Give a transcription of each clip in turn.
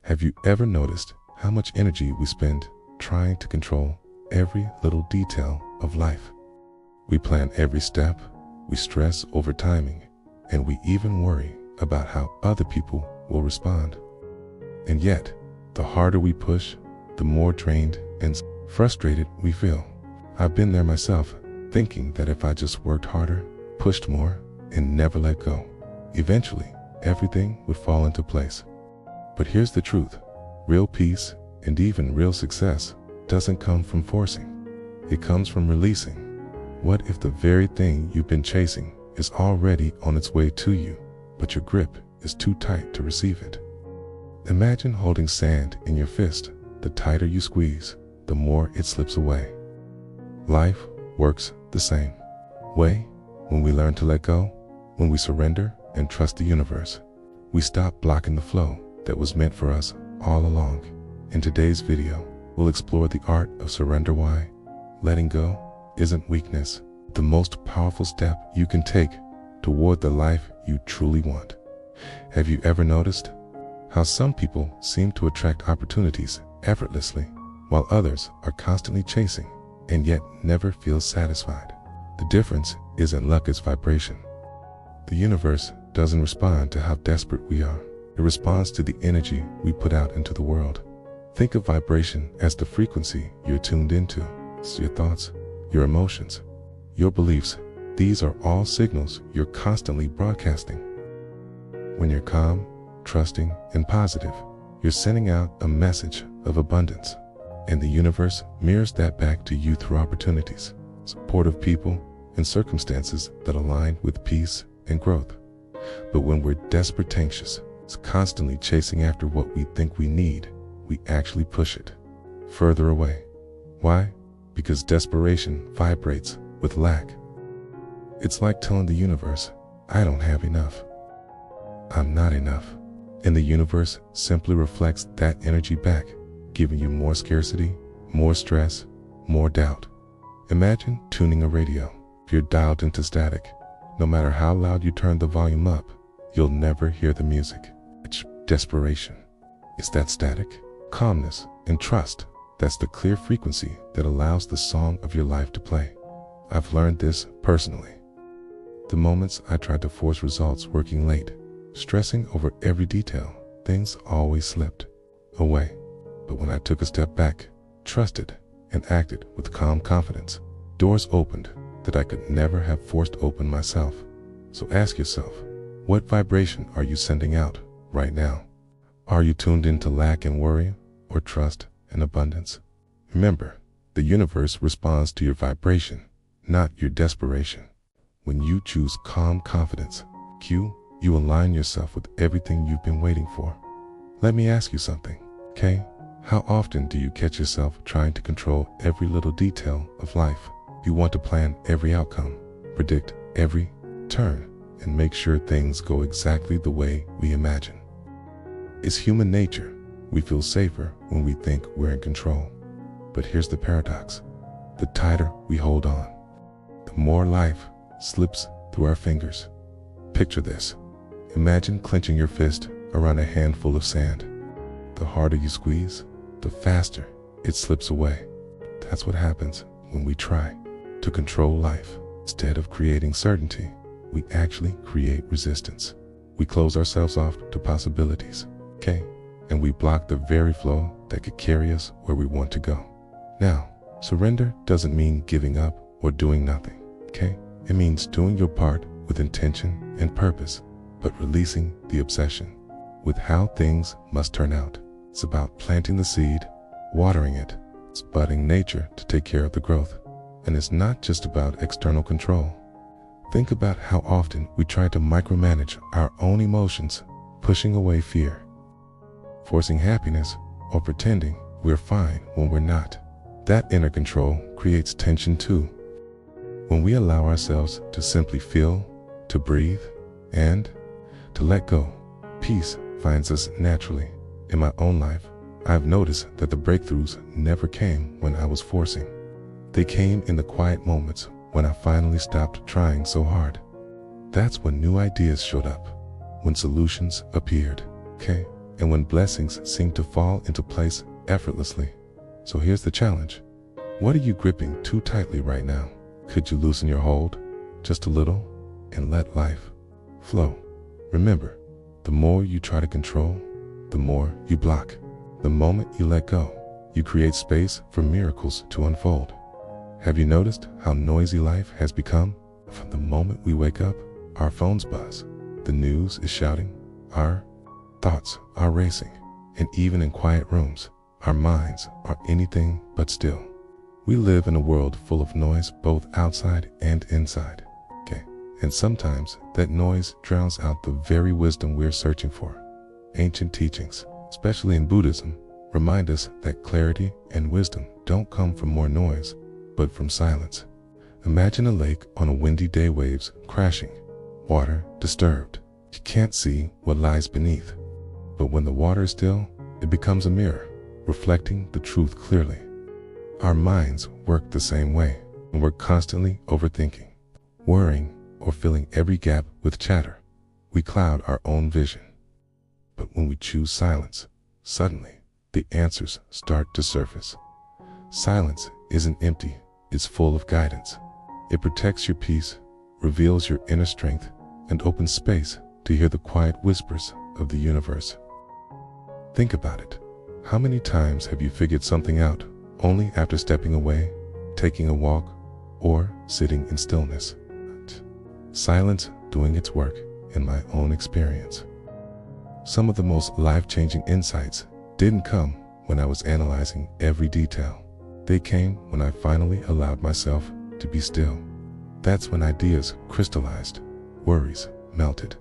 Have you ever noticed how much energy we spend trying to control every little detail of life? We plan every step, we stress over timing, and we even worry about how other people will respond. And yet, the harder we push, the more drained and frustrated we feel. I've been there myself, thinking that if I just worked harder, pushed more, and never let go, eventually everything would fall into place. But here's the truth. Real peace and even real success doesn't come from forcing. It comes from releasing. What if the very thing you've been chasing is already on its way to you, but your grip is too tight to receive it? Imagine holding sand in your fist. The tighter you squeeze, the more it slips away. Life works the same way. When we learn to let go, when we surrender and trust the universe, we stop blocking the flow that was meant for us all along. In today's video, we'll explore the art of surrender. Why letting go isn't weakness, the most powerful step you can take toward the life you truly want. Have you ever noticed how some people seem to attract opportunities effortlessly, while others are constantly chasing and yet never feel satisfied? The difference isn't luck, it's vibration. The universe doesn't respond to how desperate we are. It responds to the energy we put out into the world. Think of vibration as the frequency you're tuned into. It's your thoughts, your emotions, your beliefs. These are all signals you're constantly broadcasting. When you're calm, trusting, and positive, you're sending out a message of abundance, and the universe mirrors that back to you through opportunities, supportive people, and circumstances that align with peace and growth. But when we're desperate, anxious, constantly chasing after what we think we need, we actually push it further away. Why? Because desperation vibrates with lack. It's like telling the universe, I don't have enough. I'm not enough. And the universe simply reflects that energy back, giving you more scarcity, more stress, more doubt. Imagine tuning a radio. If you're dialed into static, no matter how loud you turn the volume up, you'll never hear the music. It's desperation. It's that static, calmness, and trust. That's the clear frequency that allows the song of your life to play. I've learned this personally. The moments I tried to force results, working late, stressing over every detail, things always slipped away. But when I took a step back, trusted, and acted with calm confidence, doors opened that I could never have forced open myself. So ask yourself, what vibration are you sending out right now? Are you tuned into lack and worry, or trust and abundance? Remember, the universe responds to your vibration, not your desperation. When you choose calm confidence, you align yourself with everything you've been waiting for. Let me ask you something, okay? How often do you catch yourself trying to control every little detail of life? You want to plan every outcome, predict every turn, and make sure things go exactly the way we imagine. It's human nature. We feel safer when we think we're in control. But here's the paradox. The tighter we hold on, the more life slips through our fingers. Picture this. Imagine clenching your fist around a handful of sand. The harder you squeeze, the faster it slips away. That's what happens when we try to control life. Instead of creating certainty, we actually create resistance. We close ourselves off to possibilities, okay? And we block the very flow that could carry us where we want to go. Now, surrender doesn't mean giving up or doing nothing, okay? It means doing your part with intention and purpose, but releasing the obsession with how things must turn out. It's about planting the seed, watering it. It's budding nature to take care of the growth. And it's not just about external control. Think about how often we try to micromanage our own emotions, pushing away fear, forcing happiness, or pretending we're fine when we're not. That inner control creates tension too. When we allow ourselves to simply feel, to breathe, and to let go, peace finds us naturally. In my own life, I've noticed that the breakthroughs never came when I was forcing. They came in the quiet moments when I finally stopped trying so hard. That's when new ideas showed up, when solutions appeared, okay? and when blessings seem to fall into place effortlessly. So here's the challenge. What are you gripping too tightly right now? Could you loosen your hold just a little and let life flow? Remember, the more you try to control, the more you block. The moment you let go, you create space for miracles to unfold. Have you noticed how noisy life has become? From the moment we wake up, our phones buzz, the news is shouting, our thoughts are racing, and even in quiet rooms, our minds are anything but still. We live in a world full of noise both outside and inside. And sometimes that noise drowns out the very wisdom we're searching for. Ancient teachings, especially in Buddhism, remind us that clarity and wisdom don't come from more noise, but from silence. Imagine a lake on a windy day, waves crashing, water disturbed. You can't see what lies beneath. But when the water is still, it becomes a mirror, reflecting the truth clearly. Our minds work the same way, and we're constantly overthinking, worrying, or filling every gap with chatter. We cloud our own vision. But when we choose silence, suddenly the answers start to surface. Silence isn't empty, it's full of guidance. It protects your peace, reveals your inner strength, and opens space to hear the quiet whispers of the universe. Think about it. How many times have you figured something out only after stepping away, taking a walk, or sitting in stillness? Silence doing its work in my own experience. Some of the most life-changing insights didn't come when I was analyzing every detail. They came when I finally allowed myself to be still. That's when ideas crystallized, worries melted,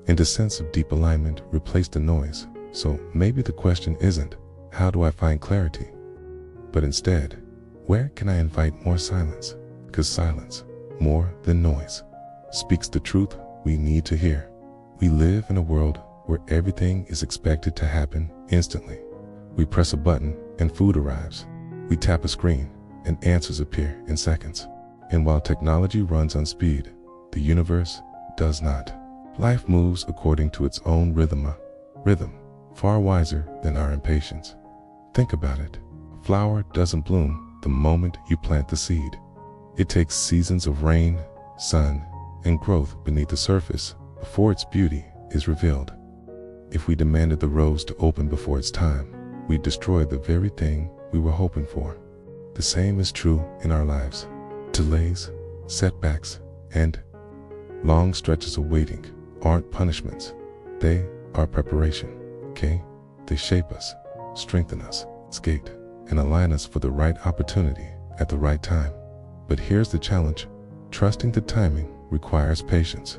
and a sense of deep alignment replaced the noise. So maybe the question isn't, how do I find clarity? But instead, where can I invite more silence? Because silence, more than noise, speaks the truth we need to hear. We live in a world where everything is expected to happen instantly. We press a button and food arrives. We tap a screen and answers appear in seconds. And while technology runs on speed, the universe does not. Life moves according to its own rhythm, far wiser than our impatience. Think about it. A flower doesn't bloom the moment you plant the seed. It takes seasons of rain, sun, and growth beneath the surface before its beauty is revealed. If we demanded the rose to open before its time, we'd destroy the very thing we were hoping for. The same is true in our lives. Delays, setbacks, and long stretches of waiting aren't punishments. They are preparation, They shape us, strengthen us, skate, and align us for the right opportunity at the right time. But here's the challenge. Trusting the timing requires patience.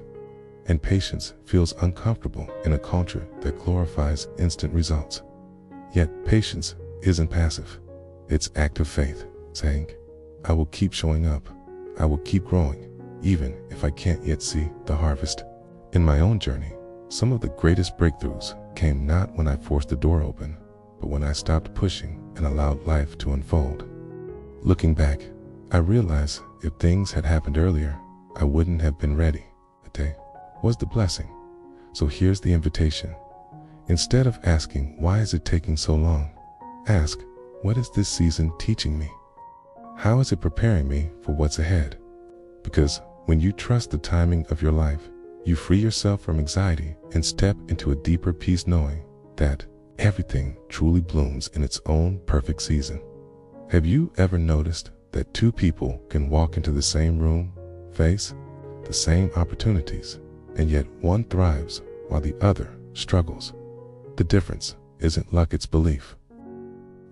And patience feels uncomfortable in a culture that glorifies instant results. Yet patience isn't passive. It's active faith, saying, I will keep showing up. I will keep growing, even if I can't yet see the harvest. In my own journey, some of the greatest breakthroughs came not when I forced the door open, but when I stopped pushing and allowed life to unfold. Looking back, I realized if things had happened earlier, I wouldn't have been ready. Today was the blessing. So here's the invitation. Instead of asking, why is it taking so long? Ask, what is this season teaching me? How is it preparing me for what's ahead? Because when you trust the timing of your life, you free yourself from anxiety and step into a deeper peace, knowing that everything truly blooms in its own perfect season. Have you ever noticed that two people can walk into the same room, face the same opportunities, and yet one thrives while the other struggles? The difference isn't luck, it's belief.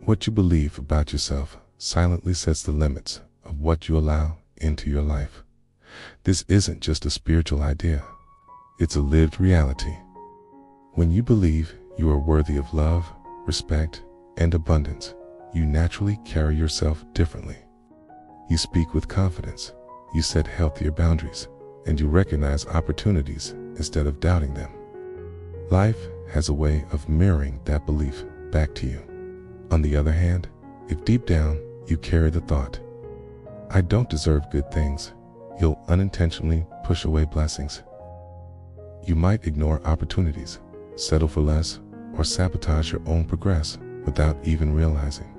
What you believe about yourself silently sets the limits of what you allow into your life. This isn't just a spiritual idea. It's a lived reality. When you believe you are worthy of love, respect, and abundance, you naturally carry yourself differently. You speak with confidence, you set healthier boundaries, and you recognize opportunities instead of doubting them. Life has a way of mirroring that belief back to you. On the other hand, if deep down you carry the thought, I don't deserve good things, you'll unintentionally push away blessings. You might ignore opportunities, settle for less, or sabotage your own progress without even realizing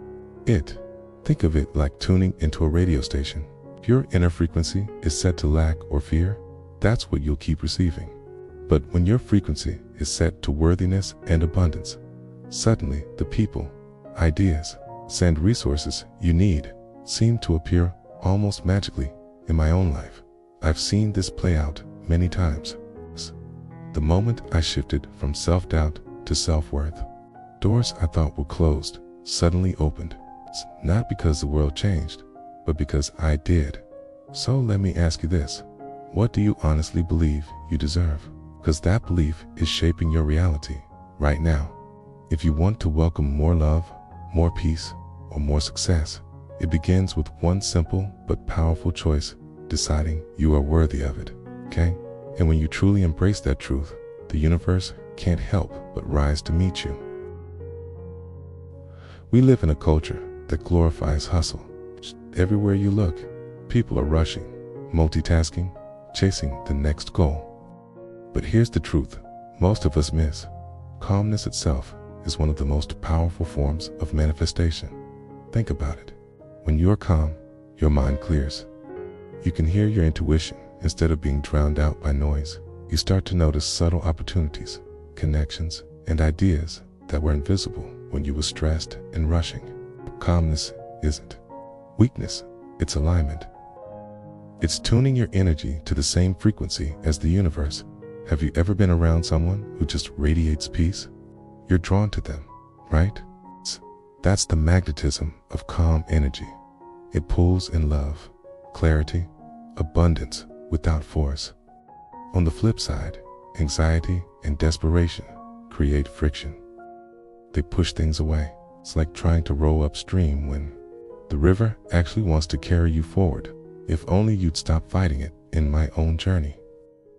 it. Think of it like tuning into a radio station. If your inner frequency is set to lack or fear, that's what you'll keep receiving. But when your frequency is set to worthiness and abundance, suddenly the people, ideas, and resources you need seem to appear almost magically. In my own life, I've seen this play out many times. The moment I shifted from self-doubt to self-worth, doors I thought were closed suddenly opened. It's not because the world changed, but because I did. So let me ask you this. What do you honestly believe you deserve? Because that belief is shaping your reality right now. If you want to welcome more love, more peace, or more success, it begins with one simple but powerful choice: deciding you are worthy of it, okay? And when you truly embrace that truth, the universe can't help but rise to meet you. We live in a culture that glorifies hustle. Everywhere you look, people are rushing, multitasking, chasing the next goal. But here's the truth most of us miss. Calmness itself is one of the most powerful forms of manifestation. Think about it. When you're calm, your mind clears. You can hear your intuition instead of being drowned out by noise. You start to notice subtle opportunities, connections, and ideas that were invisible when you were stressed and rushing. Calmness isn't weakness, it's alignment. It's tuning your energy to the same frequency as the universe. Have you ever been around someone who just radiates peace? You're drawn to them, right? That's the magnetism of calm energy. It pulls in love, clarity, abundance without force. On the flip side, anxiety and desperation create friction. They push things away. It's like trying to row upstream when the river actually wants to carry you forward. If only you'd stop fighting it. In my own journey,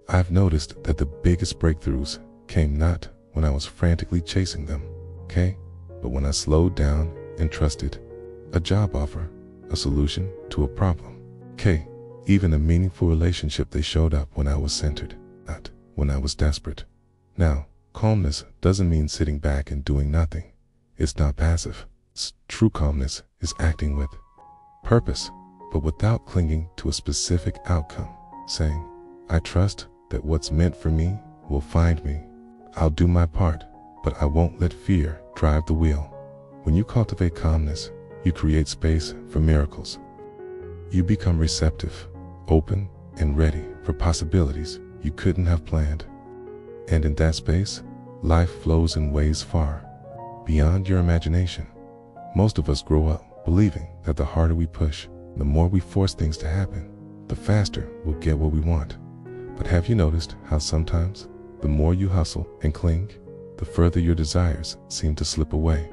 I've noticed that the biggest breakthroughs came not when I was frantically chasing them, okay? But when I slowed down and trusted a job offer, a solution to a problem, okay? Even a meaningful relationship, they showed up when I was centered, not when I was desperate. Now, calmness doesn't mean sitting back and doing nothing. It's not passive. True calmness is acting with purpose, but without clinging to a specific outcome, saying, I trust that what's meant for me will find me. I'll do my part, but I won't let fear drive the wheel. When you cultivate calmness, you create space for miracles. You become receptive, open, and ready for possibilities you couldn't have planned. And in that space, life flows in ways far beyond your imagination. Most of us grow up believing that the harder we push, the more we force things to happen, the faster we'll get what we want. But have you noticed how sometimes the more you hustle and cling, the further your desires seem to slip away?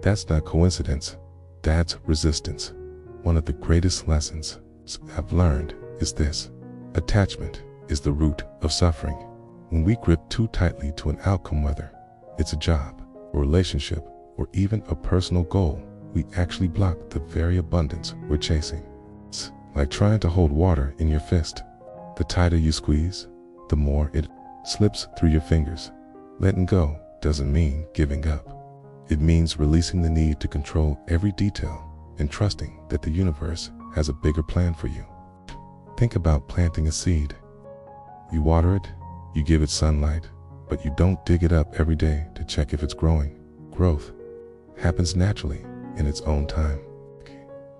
That's not coincidence, that's resistance. One of the greatest lessons I've learned is this: attachment is the root of suffering. When we grip too tightly to an outcome, whether it's a job, a relationship, or even a personal goal, we actually block the very abundance we're chasing. It's like trying to hold water in your fist. The tighter you squeeze, the more it slips through your fingers. Letting go doesn't mean giving up. It means releasing the need to control every detail and trusting that the universe has a bigger plan for you. Think about planting a seed. You water it, you give it sunlight, but you don't dig it up every day to check if it's growing. Growth happens naturally in its own time.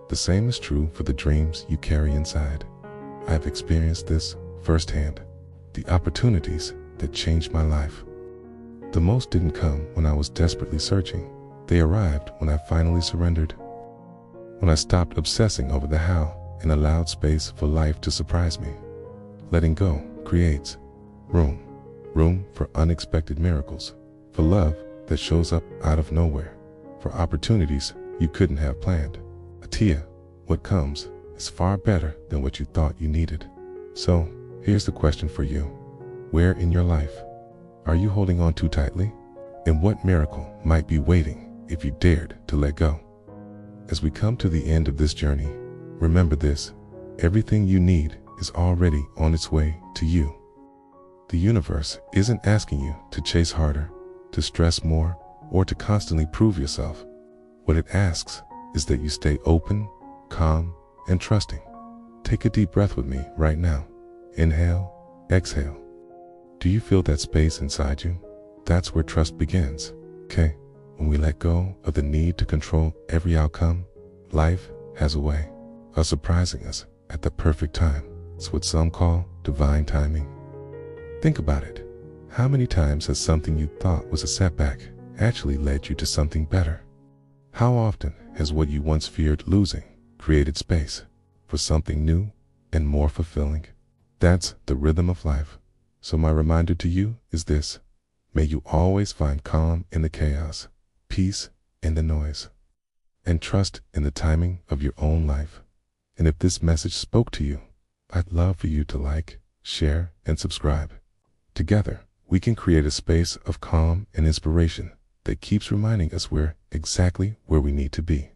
The same is true for the dreams you carry inside. I've experienced this firsthand. The opportunities that changed my life. The most didn't come when I was desperately searching. They arrived when I finally surrendered. When I stopped obsessing over the how and allowed space for life to surprise me. Letting go creates room for unexpected miracles, for love that shows up out of nowhere, for opportunities you couldn't have planned. Atia, what comes is far better than what you thought you needed. So, here's the question for you. Where in your life are you holding on too tightly? And what miracle might be waiting if you dared to let go? As we come to the end of this journey, remember this: everything you need is already on its way to you. The universe isn't asking you to chase harder, to stress more, or to constantly prove yourself. What it asks is that you stay open, calm, and trusting. Take a deep breath with me right now. Inhale, exhale. Do you feel that space inside you? That's where trust begins, okay? When we let go of the need to control every outcome, life has a way of surprising us at the perfect time. It's what some call divine timing. Think about it. How many times has something you thought was a setback actually led you to something better? How often has what you once feared losing created space for something new and more fulfilling? That's the rhythm of life. So my reminder to you is this: may you always find calm in the chaos, peace in the noise, and trust in the timing of your own life. And if this message spoke to you, I'd love for you to like, share, and subscribe. Together, we can create a space of calm and inspiration that keeps reminding us we're exactly where we need to be.